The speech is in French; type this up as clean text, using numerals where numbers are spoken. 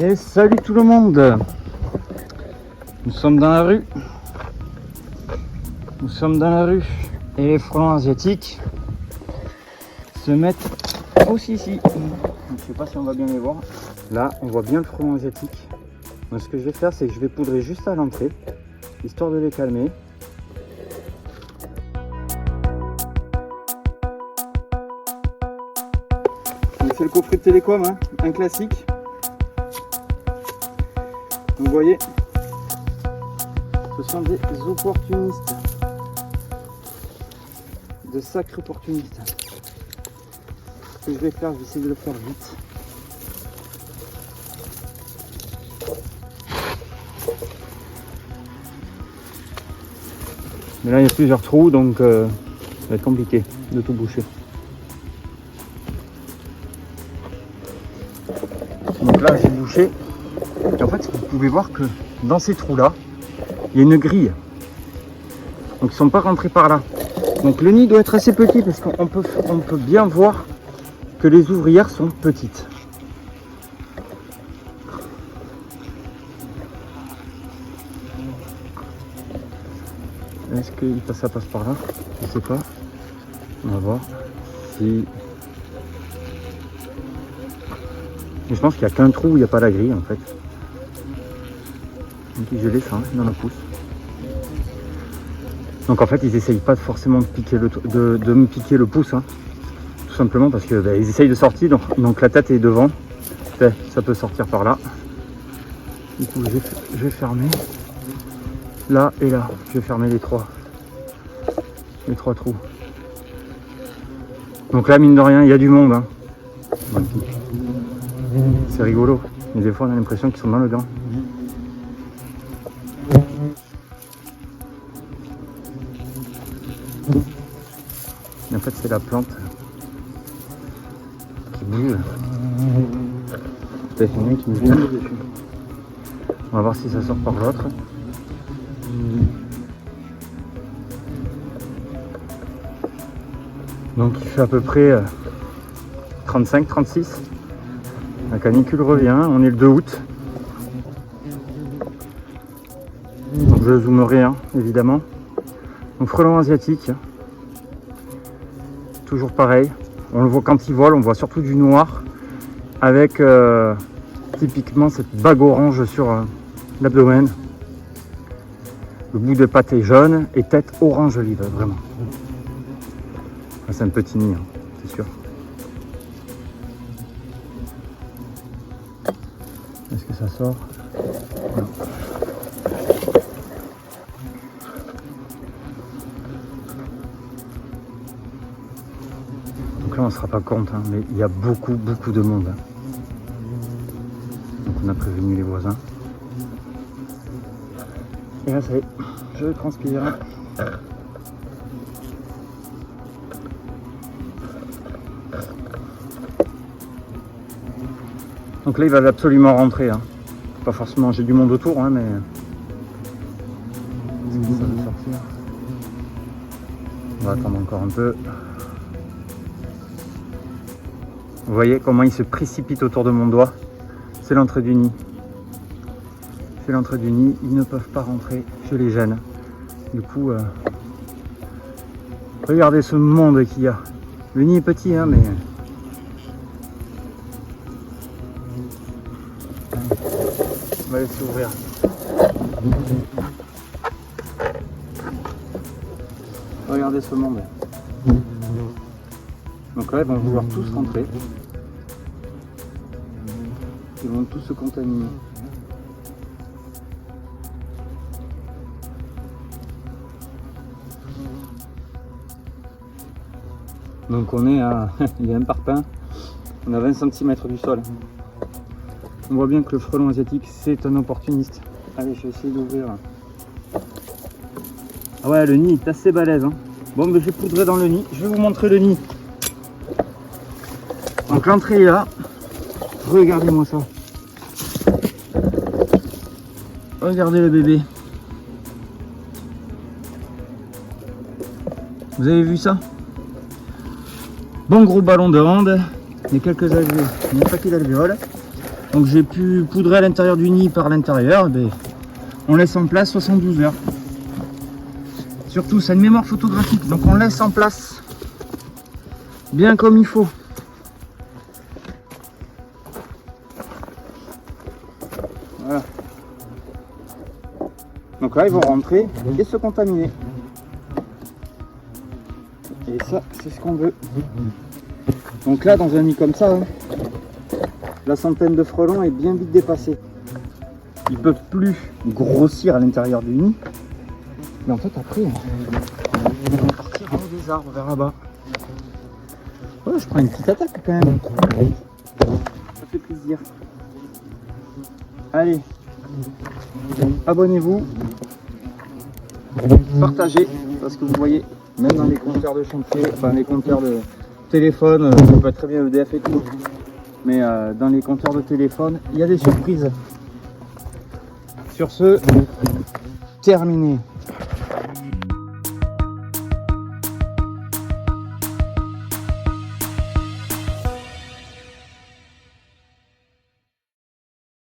Et salut tout le monde. Nous sommes dans la rue. Et les frelons asiatiques se mettent aussi ici. Donc, je ne sais pas si on va bien les voir. Là, on voit bien le frelon asiatique. Donc, ce que je vais faire, c'est que je vais poudrer juste à l'entrée, histoire de les calmer. C'est le coffret de Télécom, hein, un classique. Vous voyez, ce sont des opportunistes, de sacrés opportunistes. Ce que je vais faire, je vais essayer de le faire vite. Mais là, il y a plusieurs trous, donc ça va être compliqué de tout boucher. Donc là, j'ai bouché. Et en fait, vous pouvez voir que dans ces trous-là, il y a une grille. Donc ils ne sont pas rentrés par là. Donc le nid doit être assez petit parce qu'on peut bien voir que les ouvrières sont petites. Est-ce que ça passe par là? Je ne sais pas. On va voir si... Mais je pense qu'il n'y a qu'un trou où il n'y a pas la grille en fait. Donc je l'ai ça dans la pousse. Donc en fait ils essayent pas forcément de me piquer le pouce, hein. Tout simplement parce que ils essayent de sortir, donc la tête est devant. Ça peut sortir par là. Du coup je vais fermer là et là. Je vais fermer les trois trous. Donc là mine de rien il y a du monde, hein. C'est rigolo, mais des fois on a l'impression qu'ils sont dans le gant. Et en fait c'est la plante qui bouge. Peut-être une qui me vient dessus. On va voir si ça sort par l'autre. Donc il fait à peu près 35-36. La canicule revient, on est le 2 août. Donc je zoomerai évidemment. Donc frelon asiatique. Toujours pareil. On le voit quand il vole, on voit surtout du noir. Avec typiquement cette bague orange sur l'abdomen. Le bout de patte est jaune et tête orange olive, vraiment. C'est un petit nid, c'est sûr. Est-ce que ça sort? Non. Donc là on ne se rend pas compte, hein, mais il y a beaucoup de monde. Donc on a prévenu les voisins. Et là ça y est, je transpire. Donc là il va absolument rentrer, hein. Pas forcément, j'ai du monde autour, hein, mais ça va sortir. On va attendre encore un peu. Vous voyez comment il se précipite autour de mon doigt. C'est l'entrée du nid. C'est l'entrée du nid, ils ne peuvent pas rentrer, je les gêne. Du coup, regardez ce monde qu'il y a. Le nid est petit, hein, mais... On va laisser ouvrir. Regardez ce monde. Donc là, ils vont vouloir tous rentrer. Ils vont tous se contaminer. Donc on est à... Il y a un parpaing. On a 20 cm du sol. On voit bien que le frelon asiatique, c'est un opportuniste. Allez, je vais essayer d'ouvrir. Ah ouais, le nid est assez balèze, hein. Bon, mais je vais poudrer dans le nid. Je vais vous montrer le nid. Donc l'entrée est là. Regardez-moi ça. Regardez le bébé. Vous avez vu ça? Bon gros ballon de hand. Il y a quelques alvéoles. Il y a un paquet d'alvéoles. Donc j'ai pu poudrer à l'intérieur du nid par l'intérieur. On laisse en place 72 heures. Surtout, c'est une mémoire photographique, donc on laisse en place bien comme il faut. Voilà. Donc là, ils vont rentrer et se contaminer. Et ça, c'est ce qu'on veut. Donc là, dans un nid comme ça, hein, la centaine de frelons est bien vite dépassée. Ils ne peuvent plus grossir à l'intérieur du nid. Mais en fait, après, ils vont partir en haut des arbres, vers là-bas. Ouais, je prends une petite attaque quand même. Ça fait plaisir. Allez, abonnez-vous, partagez, parce que vous voyez, même dans les compteurs de chantier, enfin les compteurs de téléphone, ça peut être très bien EDF et tout, mais dans les compteurs de téléphone, il y a des surprises. Sur ce, terminé.